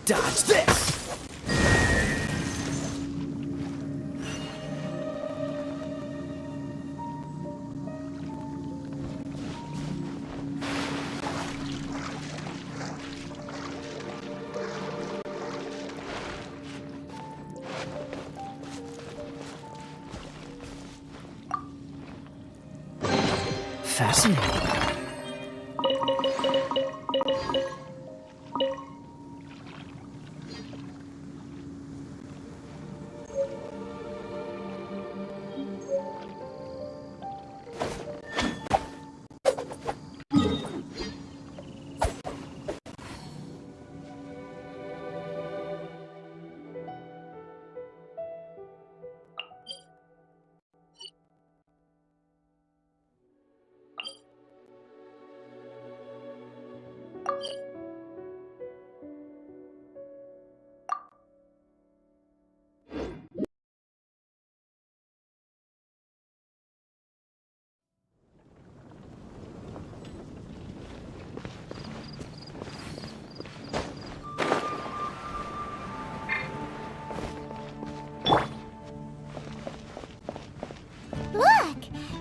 Dodge this! Fascinating.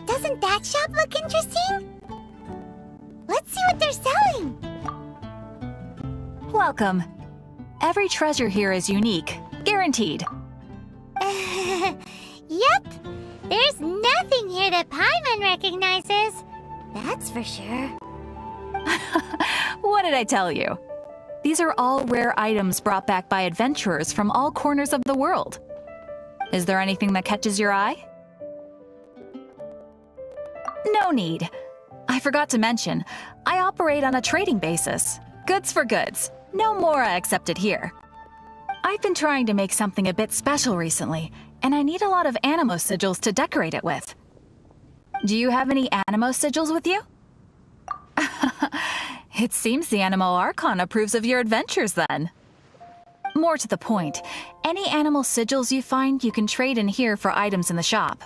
Doesn't that shop look interesting? Let's see what they're selling. Welcome. Every treasure here is unique, guaranteed. Yep. There's nothing here that Paimon recognizes. That's for sure. What did I tell you? These are all rare items brought back by adventurers from all corners of the world. Is there anything that catches your eye? No need. I forgot to mention, I operate on a trading basis. Goods for goods. No Mora accepted here. I've been trying to make something a bit special recently, and I need a lot of animo sigils to decorate it with. Do you have any animo sigils with you? It seems the Animo Archon approves of your adventures then. More to the point, any animal sigils you find you can trade in here for items in the shop.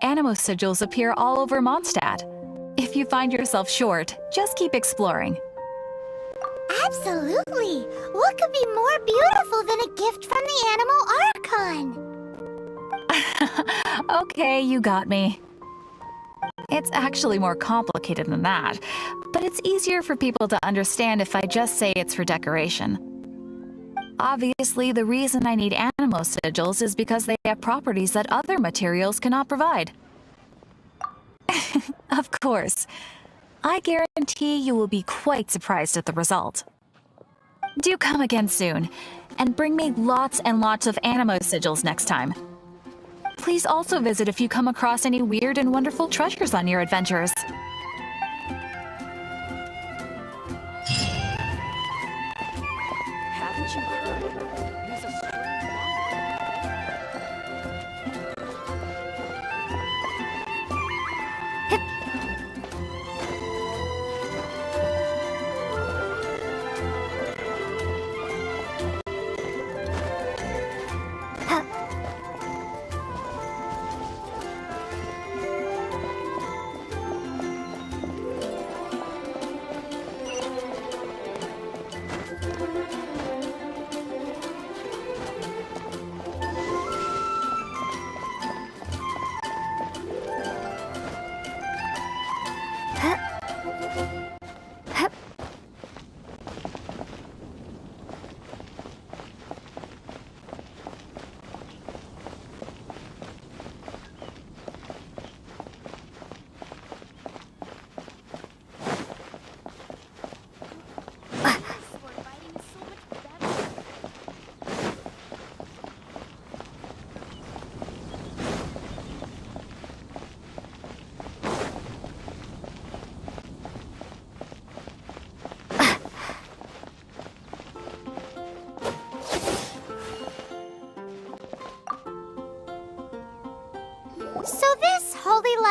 Animo sigils appear all over Mondstadt. If you find yourself short, just keep exploring. Absolutely! What could be more beautiful than a gift from the Animal Archon? Okay, you got me. It's actually more complicated than that, but it's easier for people to understand if I just say it's for decoration. Obviously, the reason I need animo sigils is because they have properties that other materials cannot provide. Of course. I guarantee you will be quite surprised at the result. Do come again soon, and bring me lots and lots of animo sigils next time. Please also visit if you come across any weird and wonderful treasures on your adventures. Haven't you heard? He's a strange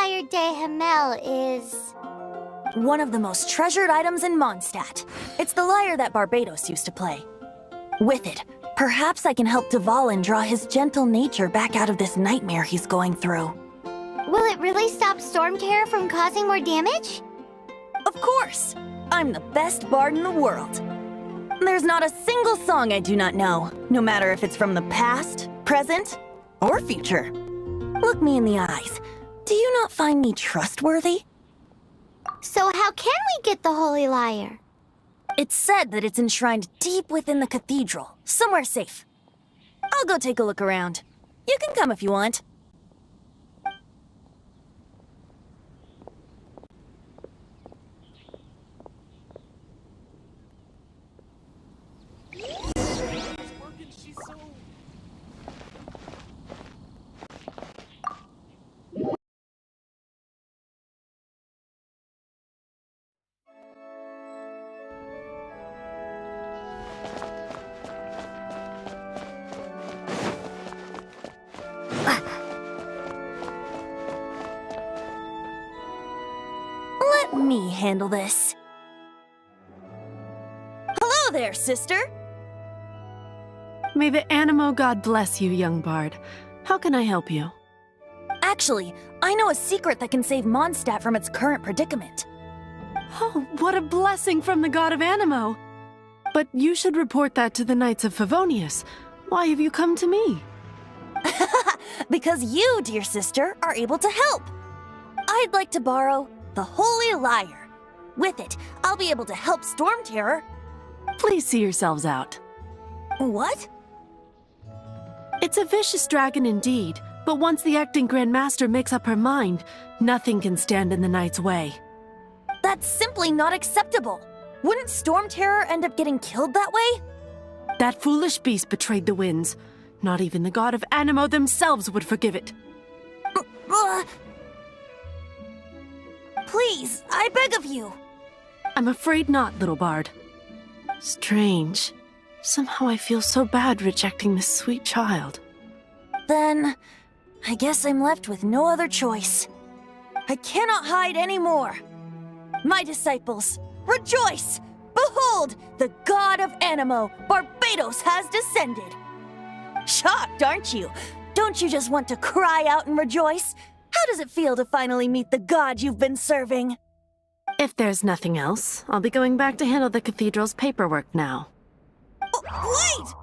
Lyre de Himmel is... One of the most treasured items in Mondstadt. It's the lyre that Barbados used to play. With it, perhaps I can help Dvalin draw his gentle nature back out of this nightmare he's going through. Will it really stop Storm Terror from causing more damage? Of course! I'm the best bard in the world. There's not a single song I do not know, no matter if it's from the past, present, or future. Look me in the eyes. Do you not find me trustworthy? So how can we get the Holy Lyre? It's said that it's enshrined deep within the cathedral, somewhere safe. I'll go take a look around. You can come if you want. Let me handle this. Hello there, sister! May the Animo God bless you, young bard. How can I help you? Actually, I know a secret that can save Mondstadt from its current predicament. Oh, what a blessing from the god of Animo! But you should report that to the Knights of Favonius. Why have you come to me? Because you, dear sister, are able to help. I'd like to borrow the Holy Lyre. With it, I'll be able to help Storm Terror. Please see yourselves out. What? It's a vicious dragon indeed, but once the acting Grand Master makes up her mind, nothing can stand in the Knight's way. That's simply not acceptable. Wouldn't Storm Terror end up getting killed that way? That foolish beast betrayed the winds. Not even the god of Animo themselves would forgive it. Please, I beg of you. I'm afraid not, little bard. Strange. Somehow I feel so bad rejecting this sweet child. Then, I guess I'm left with no other choice. I cannot hide anymore. My disciples, rejoice! Behold, the god of Animo, Barbados, has descended. Shocked, aren't you? Don't you just want to cry out and rejoice? How does it feel to finally meet the god you've been serving? If there's nothing else, I'll be going back to handle the cathedral's paperwork now. Wait!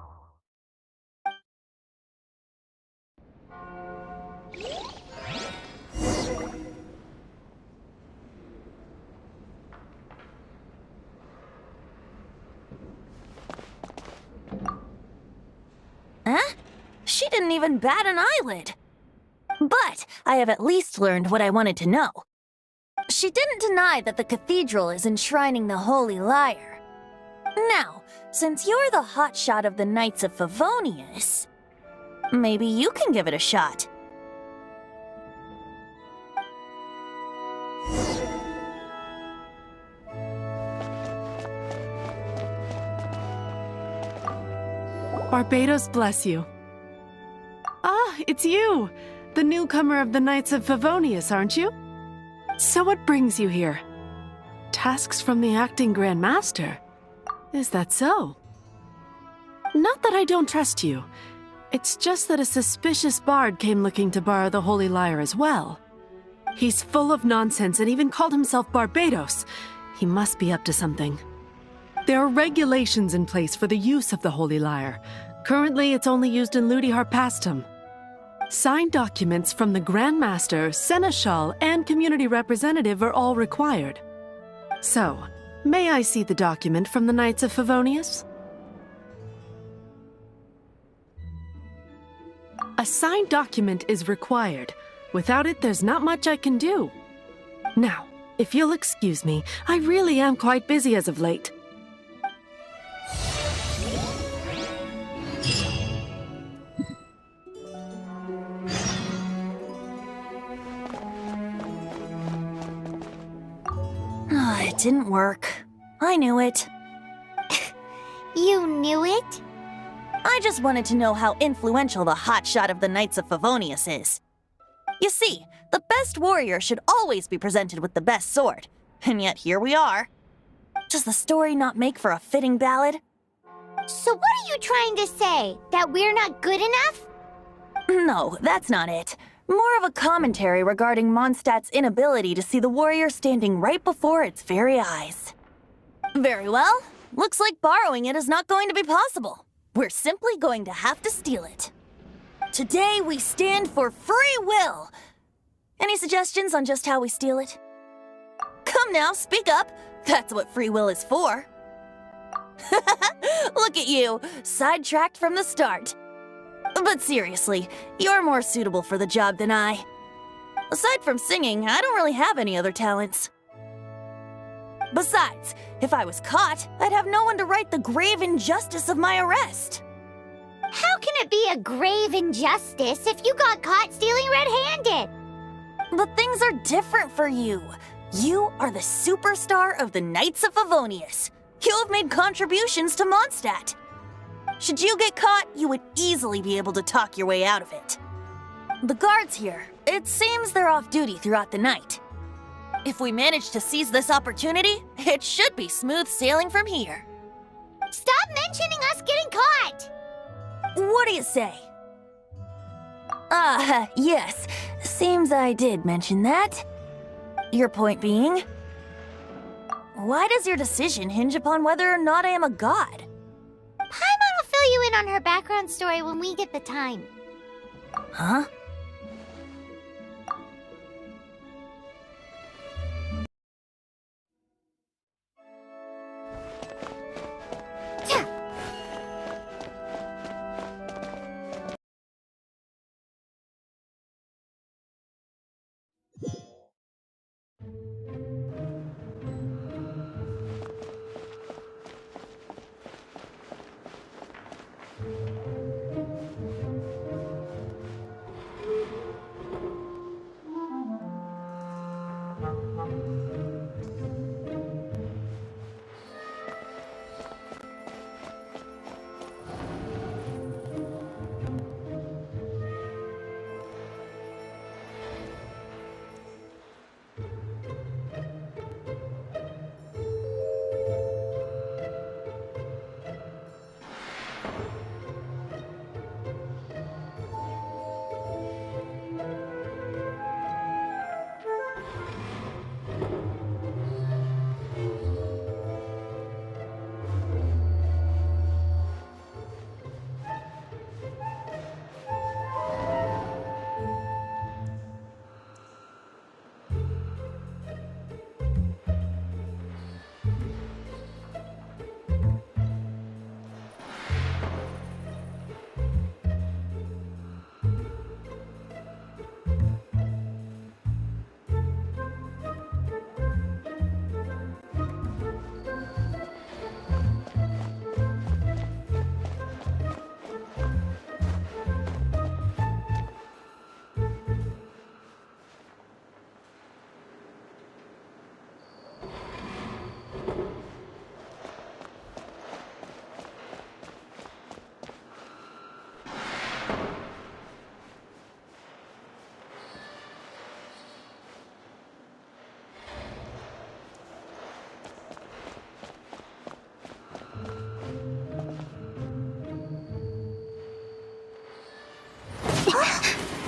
Huh? She didn't even bat an eyelid. But I have at least learned what I wanted to know. She didn't deny that the cathedral is enshrining the Holy Lyre. Now, since you're the hotshot of the Knights of Favonius, maybe you can give it a shot. Barbados bless you. Ah, it's you! The newcomer of the Knights of Favonius, aren't you? So what brings you here? Tasks from the acting Grand Master? Is that so? Not that I don't trust you. It's just that a suspicious bard came looking to borrow the Holy Lyre as well. He's full of nonsense and even called himself Barbados. He must be up to something. There are regulations in place for the use of the Holy Lyre. Currently, it's only used in Ludi Harpastum. Signed documents from the Grand Master, Seneschal, and Community Representative are all required. So, may I see the document from the Knights of Favonius? A signed document is required. Without it, there's not much I can do. Now, if you'll excuse me, I really am quite busy as of late. It didn't work. I knew it. You knew it? I just wanted to know how influential the hotshot of the Knights of Favonius is. You see, The best warrior should always be presented with the best sword. And yet here we are. Does the story not make for a fitting ballad? So what are you trying to say? That we're not good enough? No, that's not it. More of a commentary regarding Mondstadt's inability to see the warrior standing right before its very eyes. Very well. Looks like borrowing it is not going to be possible. We're simply going to have to steal it. Today we stand for free will. Any suggestions on just how we steal it? Come now, speak up. That's what free will is for. Look at you, sidetracked from the start. But seriously, you're more suitable for the job than I. Aside from singing, I don't really have any other talents. Besides, if I was caught, I'd have no one to right the grave injustice of my arrest. How can it be a grave injustice if you got caught stealing red-handed? But things are different for you. You are the superstar of the Knights of Favonius. You have made contributions to Mondstadt. Should you get caught, you would easily be able to talk your way out of it. The guards here, it seems they're off duty throughout the night. If we manage to seize this opportunity, it should be smooth sailing from here. Stop mentioning us getting caught! What do you say? Yes. Seems I did mention that. Your point being? Why does your decision hinge upon whether or not I am a god? Paimon will fill you in on her background story when we get the time. Huh?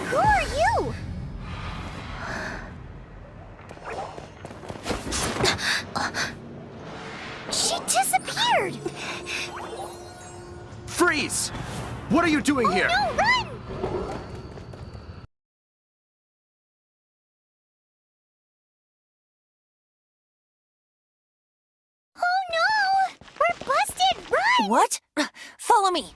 Who are you? She disappeared! Freeze! What are you doing here? No, run! Oh no! We're busted! Run! What? Follow me.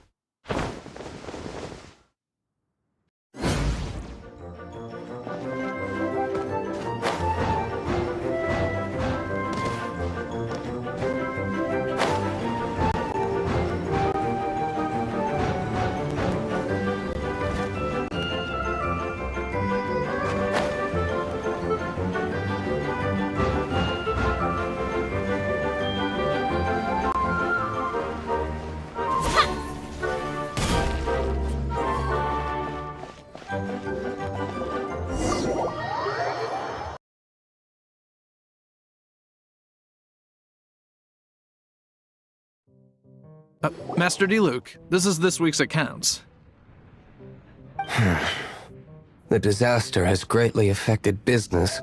Master Diluc, this is this week's accounts. The disaster has greatly affected business.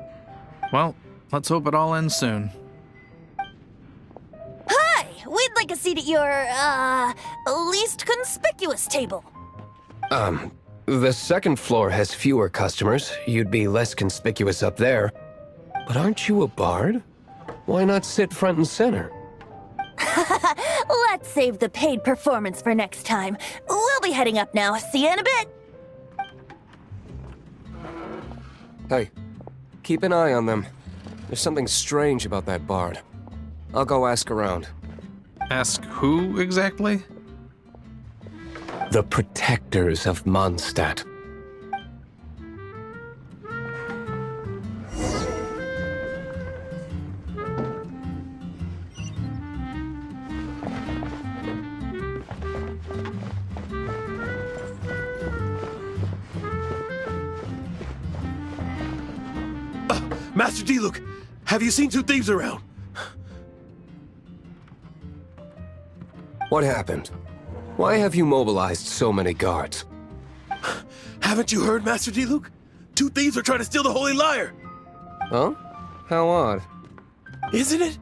Well, let's hope it all ends soon. Hi! We'd like a seat at your, least conspicuous table. The second floor has fewer customers. You'd be less conspicuous up there. But aren't you a bard? Why not sit front and center? Let's save the paid performance for next time. We'll be heading up now. See you in a bit. Hey, keep an eye on them. There's something strange about that bard. I'll go ask around. Ask who exactly? The protectors of Mondstadt. Master Diluc, have you seen two thieves around? What happened? Why have you mobilized so many guards? Haven't you heard, Master Diluc? Two thieves are trying to steal the Holy Lyre! Huh? How odd. Isn't it?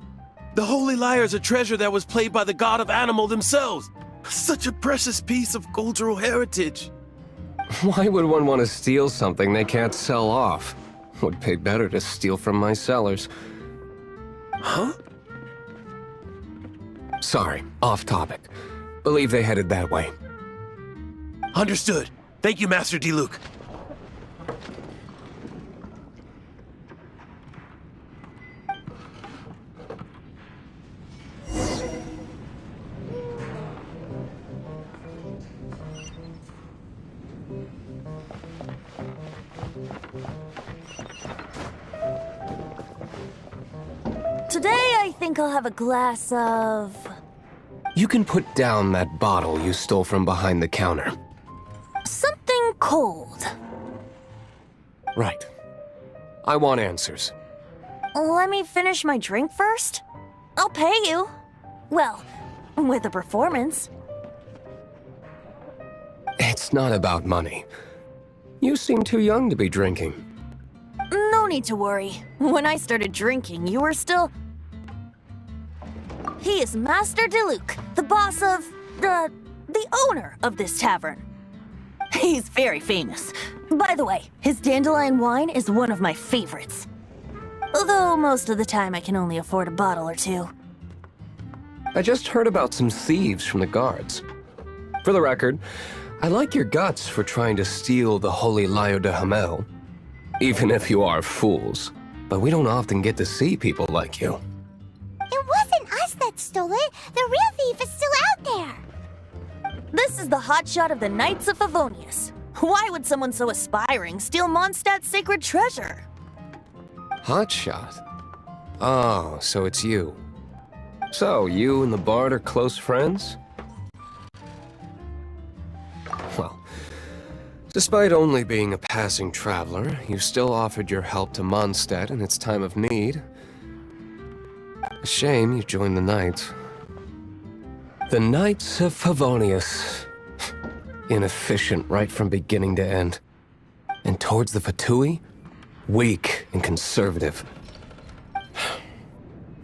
The Holy Lyre is a treasure that was played by the god of animal themselves. Such a precious piece of cultural heritage. Why would one want to steal something they can't sell off? Would pay better to steal from my sellers. Huh? Sorry, off topic. Believe they headed that way. Understood. Thank you, Master Diluc. Today, I think I'll have a glass of... You can put down that bottle you stole from behind the counter. something cold. Right. I want answers. Let me finish my drink first. I'll pay you. Well, with a performance. It's not about money. You seem too young to be drinking. No need to worry. When I started drinking, you were still... He is Master Diluc, the boss of... the owner of this tavern. He's very famous. By the way, his dandelion wine is one of my favorites. Although most of the time I can only afford a bottle or two. I just heard about some thieves from the guards. For the record, I like your guts for trying to steal the Holy Lyre de Hamel. Even if you are fools. But we don't often get to see people like you. It wasn't us that stole it. The real thief is still out there. This is the hotshot of the Knights of Favonius. Why would someone so aspiring steal Mondstadt's sacred treasure? Hotshot? Oh, so it's you. So, you and the Bard are close friends? Well, despite only being a passing traveler, you still offered your help to Mondstadt in its time of need. A shame you joined the Knights. The Knights of Favonius. Inefficient right from beginning to end. And towards the Fatui, weak and conservative.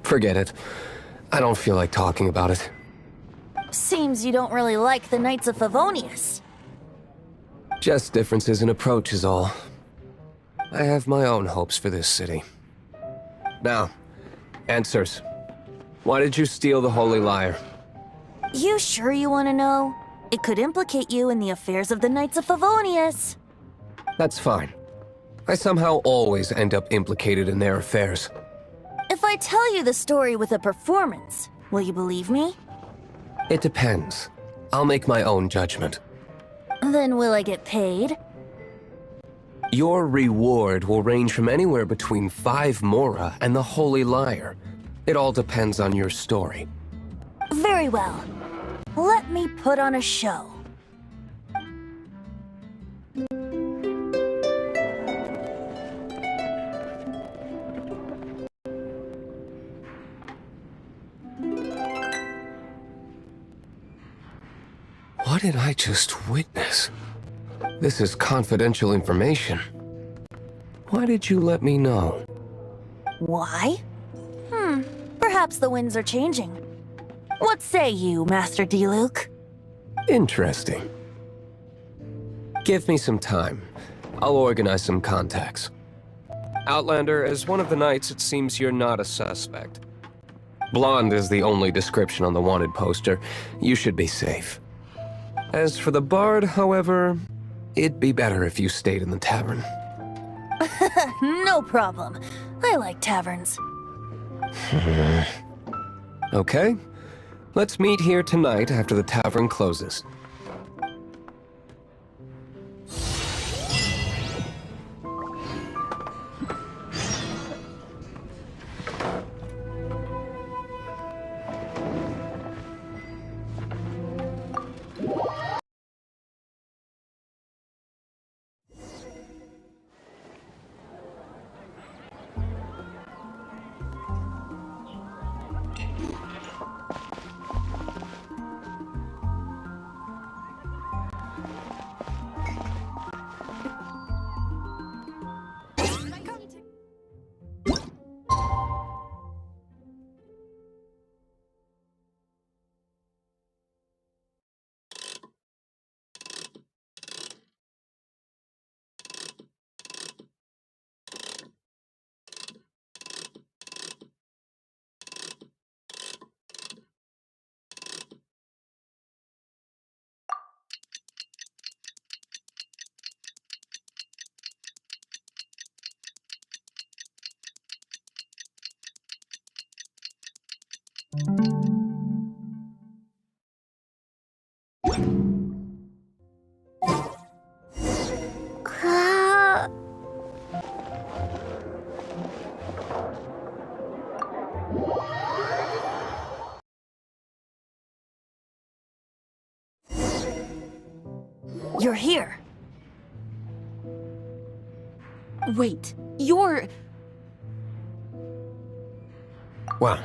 Forget it. I don't feel like talking about it. Seems you don't really like the Knights of Favonius. Just differences in approach is all. I have my own hopes for this city. Now, answers. Why did you steal the Holy Lyre? You sure you want to know? It could implicate you in the affairs of the Knights of Favonius. That's fine. I somehow always end up implicated in their affairs. If I tell you the story with a performance, will you believe me? It depends. I'll make my own judgment. Then will I get paid? Your reward will range from anywhere between 5 Mora and the Holy Lyre. It all depends on your story. Very well. Let me put on a show. What did I just witness? This is confidential information. Why did you let me know? Why? Perhaps the winds are changing. What say you, Master Diluc? Interesting. Give me some time. I'll organize some contacts. Outlander, as one of the knights, it seems you're not a suspect. Blonde is the only description on the wanted poster. You should be safe. As for the bard, however, it'd be better if you stayed in the tavern. No problem. I like taverns. Okay. Let's meet here tonight after the tavern closes. You're here. Wait, you're... Well,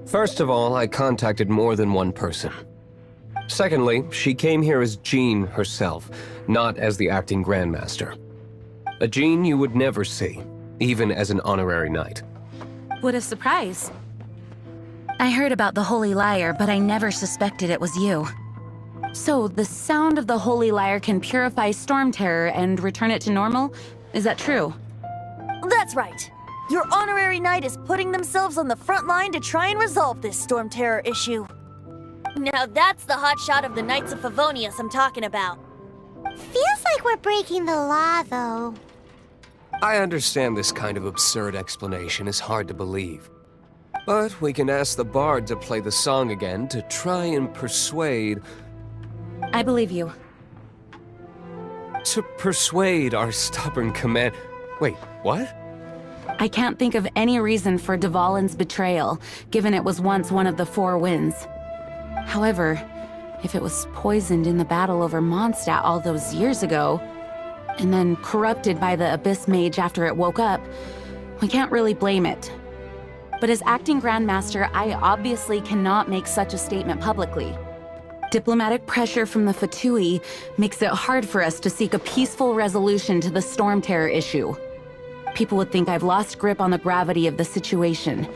first of all, I contacted more than one person. Secondly, she came here as Jean herself, not as the acting Grandmaster. A Jean you would never see, even as an honorary knight. What a surprise. I heard about the Holy Lyre, but I never suspected it was you. So, the sound of the Holy Lyre can purify Storm Terror and return it to normal? Is that true? That's right. Your honorary knight is putting themselves on the front line to try and resolve this Storm Terror issue. Now that's the hotshot of the Knights of Favonius I'm talking about. Feels like we're breaking the law, though. I understand this kind of absurd explanation is hard to believe. But we can ask the bard to play the song again to try and persuade... I believe you. To persuade our stubborn command... Wait, what? I can't think of any reason for Dvalin's betrayal, given it was once one of the Four Winds. However, if it was poisoned in the battle over Mondstadt all those years ago, and then corrupted by the Abyss Mage after it woke up, we can't really blame it. But as acting Grandmaster, I obviously cannot make such a statement publicly. Diplomatic pressure from the Fatui makes it hard for us to seek a peaceful resolution to the Storm Terror issue. People would think I've lost grip on the gravity of the situation.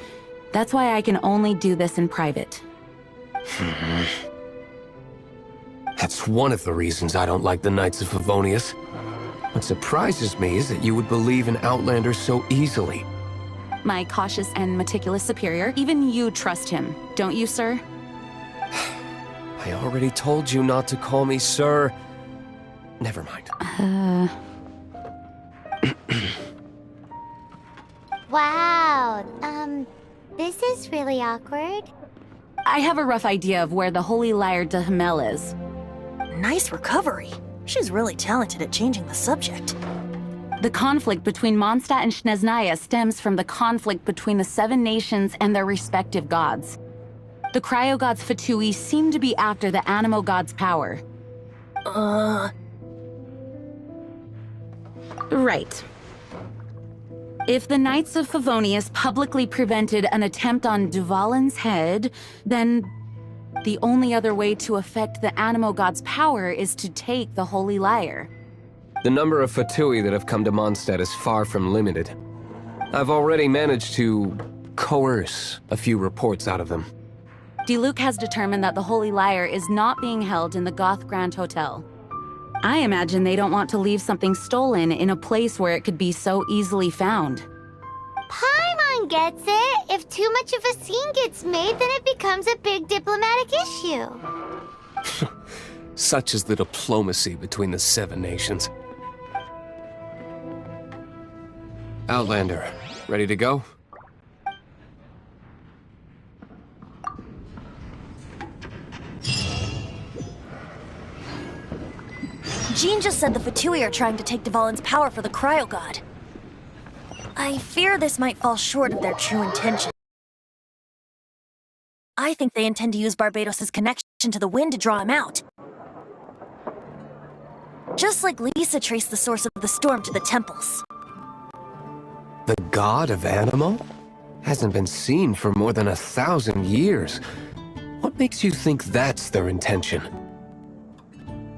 That's why I can only do this in private. That's one of the reasons I don't like the Knights of Favonius. What surprises me is that you would believe in Outlander so easily. My cautious and meticulous superior, even you trust him, don't you, sir? I already told you not to call me sir. Never mind. Wow, this is really awkward. I have a rough idea of where the Holy Lyre de Hamel is. Nice recovery. She's really talented at changing the subject. The conflict between Mondstadt and Snezhnaya stems from the conflict between the Seven Nations and their respective gods. The cryo-gods Fatui seem to be after the Animo god's power. Right. If the Knights of Favonius publicly prevented an attempt on Dvalin's head, then The only other way to affect the Animo God's power is to take the Holy Lyre. The number of Fatui that have come to Mondstadt is far from limited. I've already managed to coerce a few reports out of them. Diluc has determined that the Holy Lyre is not being held in the Goth Grand Hotel. I imagine they don't want to leave something stolen in a place where it could be so easily found. Paimon gets it. If too much of a scene gets made, then it becomes a big diplomatic issue. Such is the diplomacy between the 7 nations. Outlander, ready to go? Jean just said the Fatui are trying to take Dvalin's power for the Cryo God. I fear this might fall short of their true intention. I think they intend to use Barbados' connection to the wind to draw him out. Just like Lisa traced the source of the storm to the temples. The god of Animo? Hasn't been seen for more than 1,000 years. What makes you think that's their intention?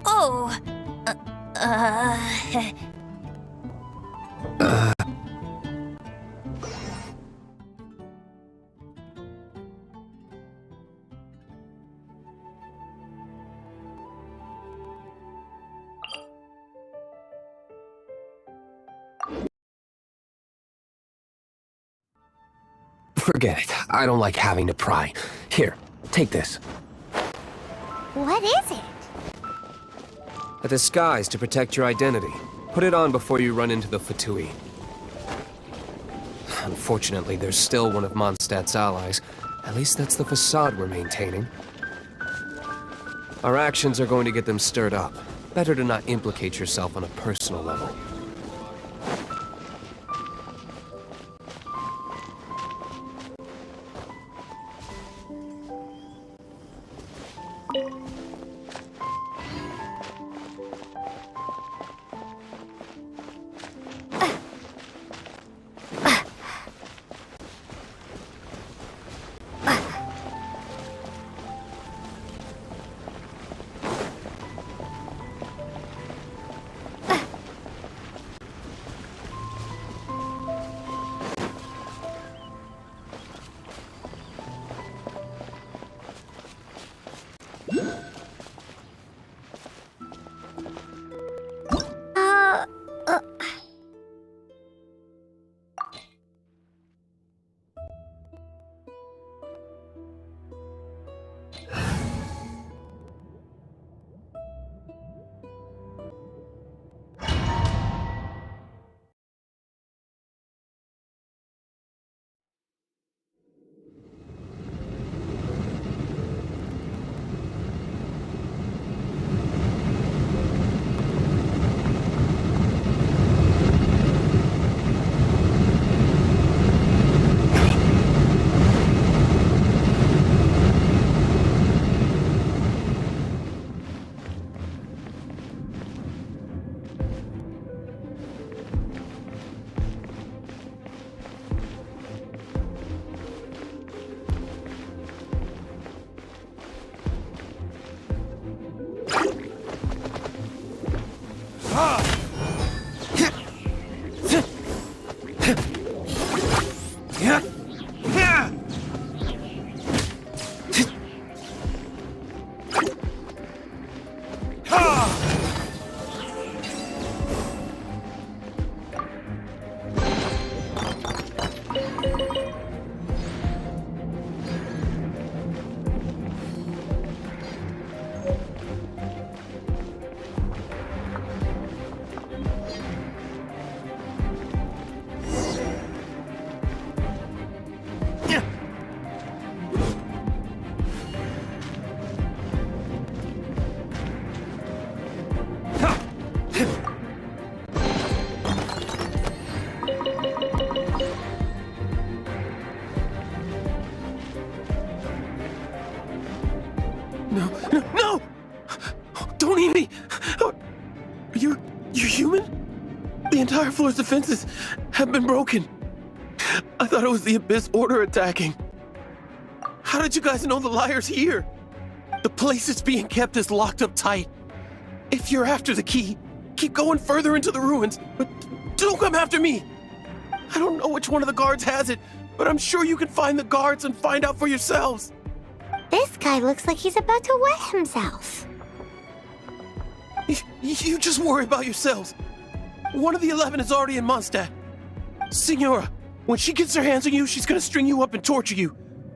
Oh, Forget it. I don't like having to pry. Here, take this. What is it? A disguise to protect your identity. Put it on before you run into the Fatui. Unfortunately, there's still one of Mondstadt's allies. At least that's the facade we're maintaining. Our actions are going to get them stirred up. Better to not implicate yourself on a personal level. No! Don't eat me! You're human? The entire floor's defenses have been broken. I thought it was the Abyss Order attacking. How did you guys know the Lyre's here? The place it's being kept is locked up tight. If you're after the key, keep going further into the ruins, but don't come after me. I don't know which one of the guards has it, but I'm sure you can find the guards and find out for yourselves. This guy looks like he's about to wet himself. You just worry about yourselves. One of the 11 is already in Mondstadt. Signora, when she gets her hands on you, she's gonna string you up and torture you.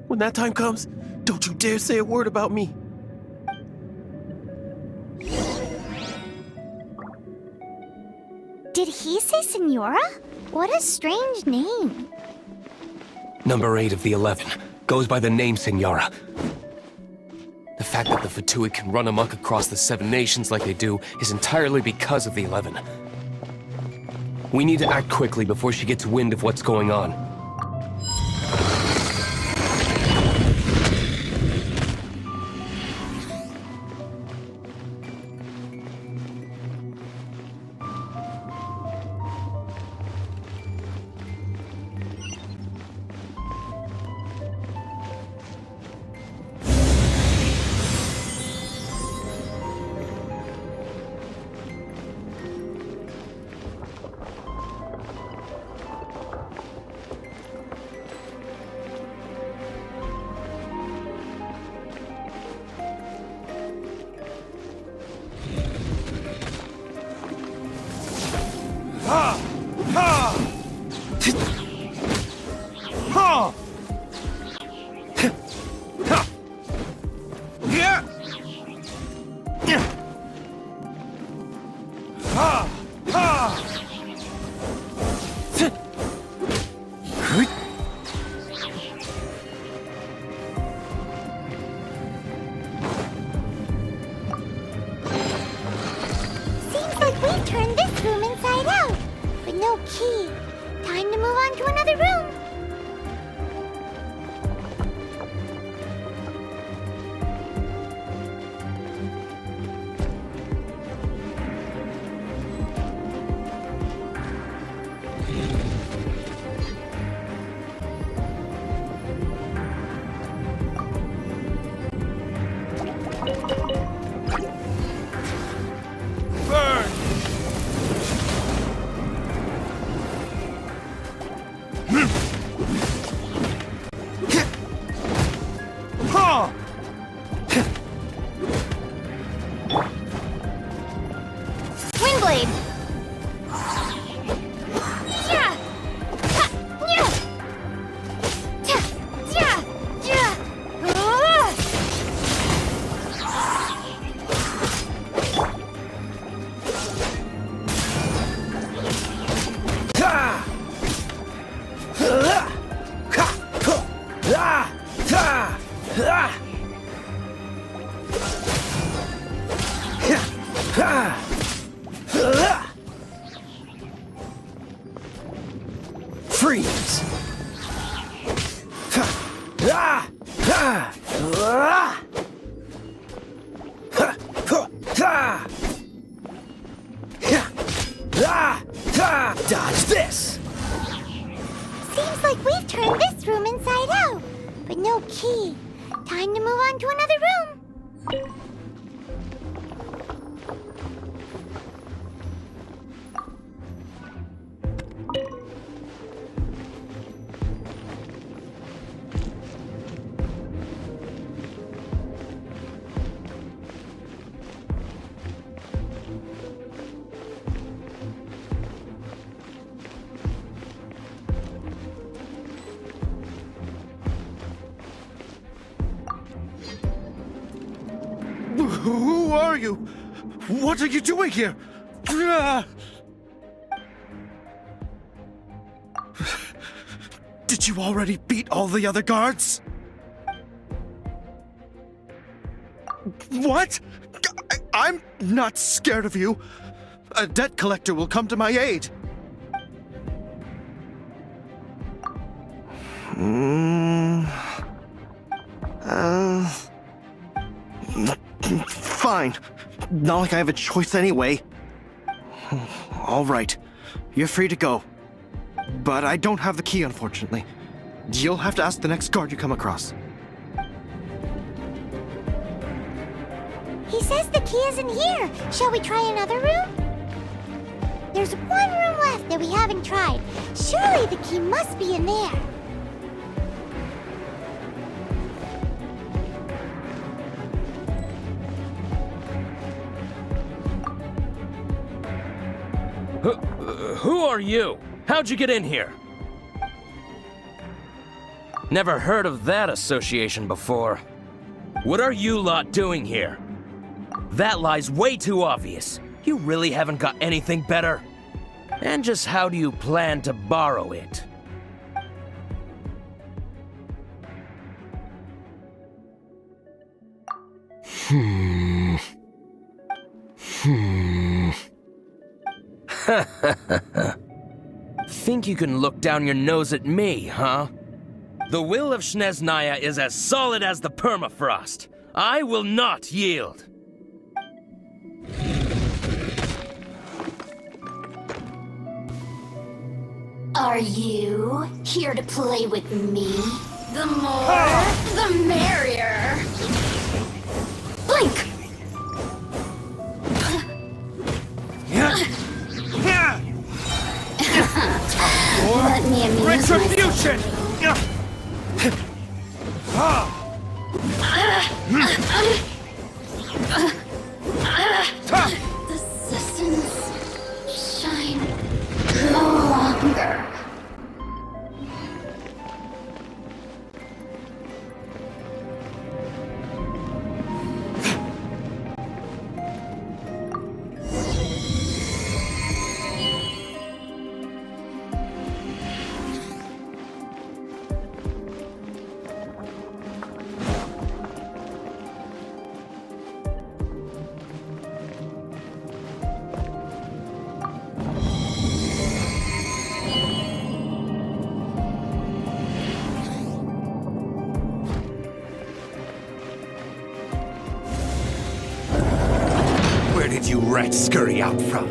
When that time comes, don't you dare say a word about me. Did he say Senora? What a strange name. Number 8 of the 11 goes by the name Senora. The fact that the Fatui can run amok across the 7 nations like they do is entirely because of the 11. We need to act quickly before she gets wind of what's going on. Seems like we've turned this room inside out, but no key. Time to move on to another room. Windblade. Yeah. Ha. Yeah. Ja. Ja. Ja. Ah. Freeze! Dodge this! Seems like we've turned this room inside out, but no key. Time to move on to another room. Who are you? What are you doing here? Did you already beat all the other guards? What? I'm not scared of you. A debt collector will come to my aid. Fine. Not like I have a choice anyway. All right. You're free to go. But I don't have the key, unfortunately. You'll have to ask the next guard you come across. says the key isn't here. Shall we try another room? There's one room left that we haven't tried. Surely the key must be in there. Who are you? How'd you get in here? Never heard of that association before. What are you lot doing here? That lie's way too obvious. You really haven't got anything better? And just how do you plan to borrow it? Think you can look down your nose at me, huh? The will of Snezhnaya is as solid as the permafrost. I will not yield. Are you here to play with me? The more, the merrier. Blink! Let me amuse Retribution! The citizens shine no longer. Where did you rats scurry out from?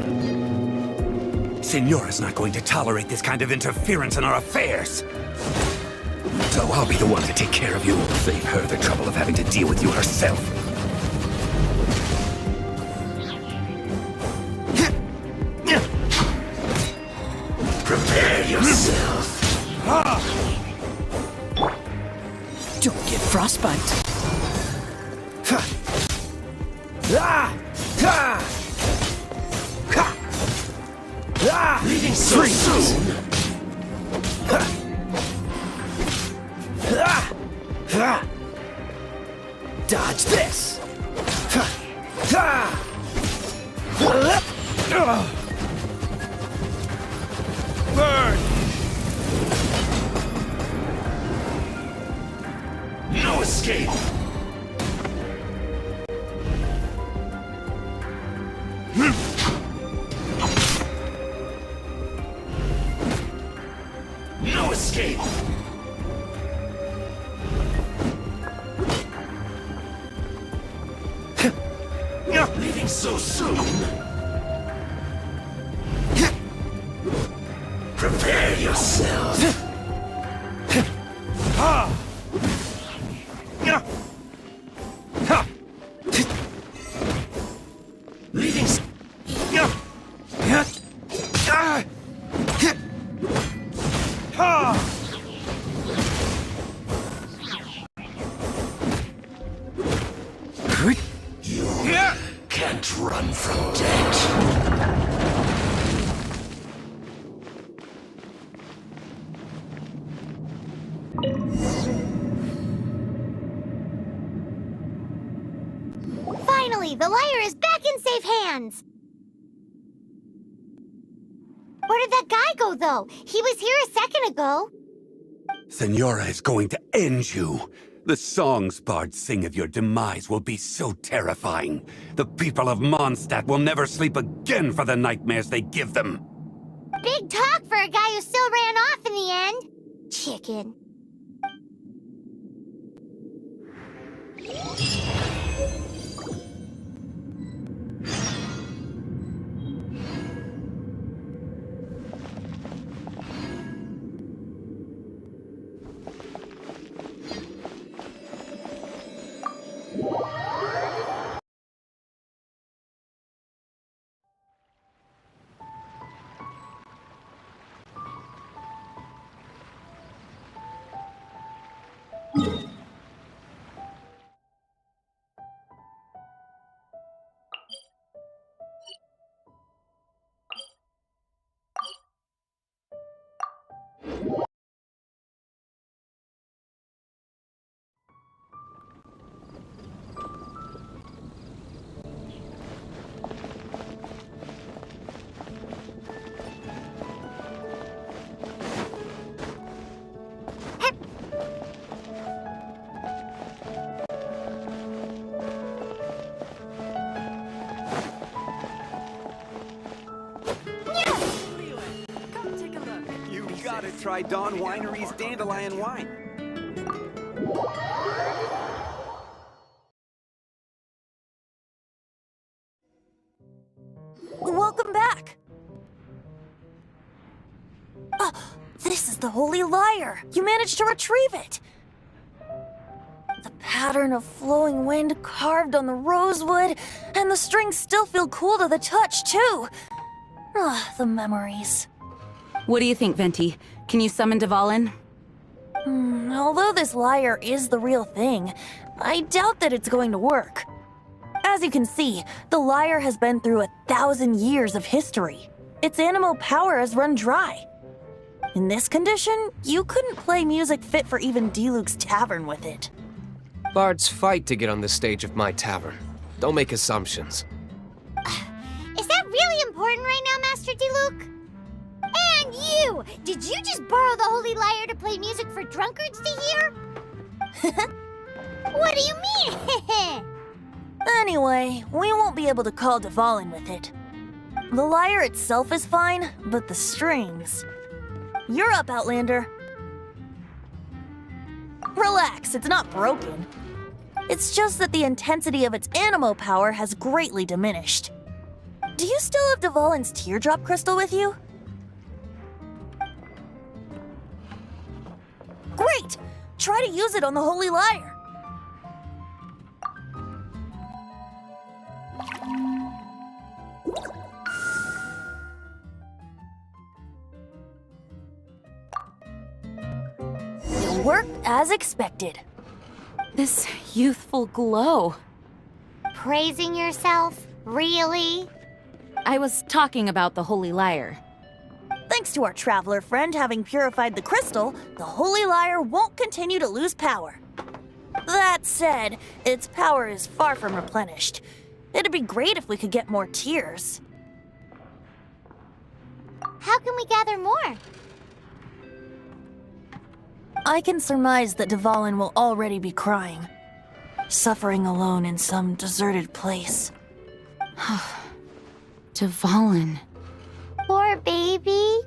Signora's not going to tolerate this kind of interference in our affairs. So I'll be the one to take care of you. Save her the trouble of having to deal with you herself. Prepare yourself. Don't get frostbite. Leaving so soon. Dodge this! Burn! No escape! No escape! Leaving so soon? Prepare yourself! Leaving You can't run from death. Finally, the lyre is back in safe hands. Where did that guy go, though? He was here a second ago. Signora is going to end you. The songs bards sing of your demise will be so terrifying. The people of Mondstadt will never sleep again for the nightmares they give them. Big talk for a guy who still ran off in the end. Chicken. try Dawn Winery's Dandelion Wine. Welcome back! This is the Holy Lyre! You managed to retrieve it! The pattern of flowing wind carved on the rosewood, and the strings still feel cool to the touch, too! The memories. What do you think, Venti? Can you summon Dvalin? Although this lyre is the real thing, I doubt that it's going to work. As you can see, the lyre has been through 1,000 years of history. Its animal power has run dry. In this condition, you couldn't play music fit for even Diluc's tavern with it. Bards fight to get on the stage of my tavern. Don't make assumptions. Is that really important right now, Master Diluc? And you! Did you just borrow the Holy Lyre to play music for drunkards to hear? What do you mean? Anyway, we won't be able to call Dvalin with it. The lyre itself is fine, but the strings... You're up, Outlander. Relax, it's not broken. It's just that the intensity of its animo power has greatly diminished. Do you still have Dvalin's teardrop crystal with you? Great! Try to use it on the Holy Lyre. It worked as expected. This youthful glow. Praising yourself? Really? I was talking about the Holy Lyre. Thanks to our traveler friend having purified the crystal, the Holy Lyre won't continue to lose power. That said, its power is far from replenished. It'd be great if we could get more tears. How can we gather more? I can surmise that Dvalin will already be crying, suffering alone in some deserted place. Dvalin. Poor baby.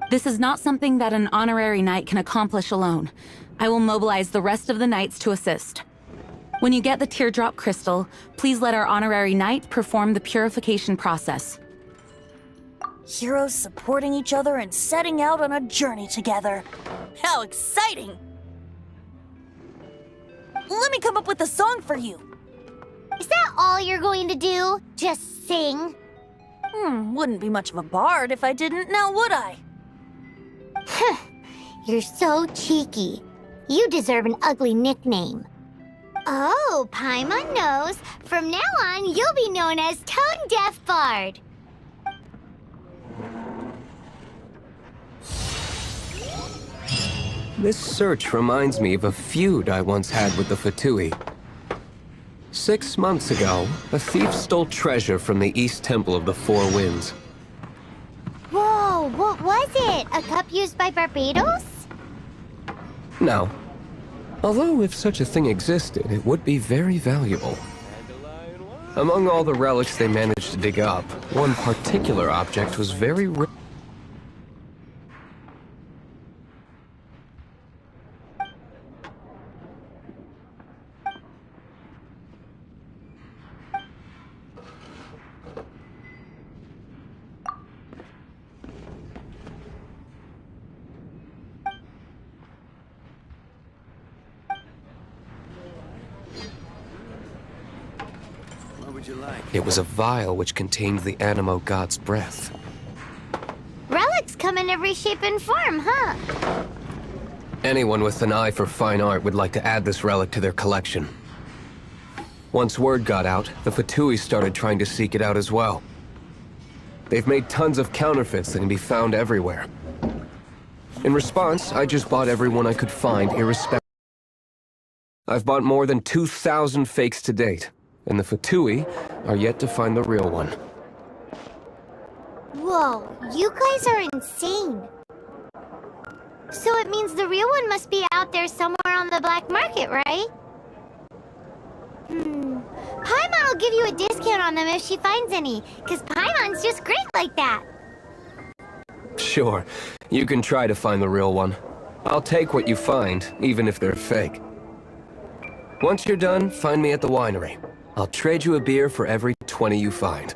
This is not something that an honorary knight can accomplish alone. I will mobilize the rest of the knights to assist. When you get the teardrop crystal, please let our honorary knight perform the purification process. Heroes supporting each other and setting out on a journey together. How exciting! Let me come up with a song for you. Is that all you're going to do? Just sing? Wouldn't be much of a bard if I didn't, now would I? You're so cheeky. You deserve an ugly nickname. Oh, Paimon knows. From now on, you'll be known as Tone Deaf Bard. This search reminds me of a feud I once had with the Fatui. 6 months ago, a thief stole treasure from the East Temple of the Four Winds. Whoa, what was it? A cup used by Barbados? No. Although if such a thing existed, it would be very valuable. Among all the relics they managed to dig up, one particular object was very rare. It was a vial which contained the Animo god's breath. Relics come in every shape and form, huh? Anyone with an eye for fine art would like to add this relic to their collection. Once word got out, the Fatui started trying to seek it out as well. They've made tons of counterfeits that can be found everywhere. In response, I just bought everyone I could find, irrespective. I've bought more than 2,000 fakes to date, and the Fatui are yet to find the real one. Whoa, you guys are insane. So it means the real one must be out there somewhere on the black market, right? Paimon will give you a discount on them if she finds any, because Paimon's just great like that. Sure, you can try to find the real one. I'll take what you find, even if they're fake. Once you're done, find me at the winery. I'll trade you a beer for every 20 you find.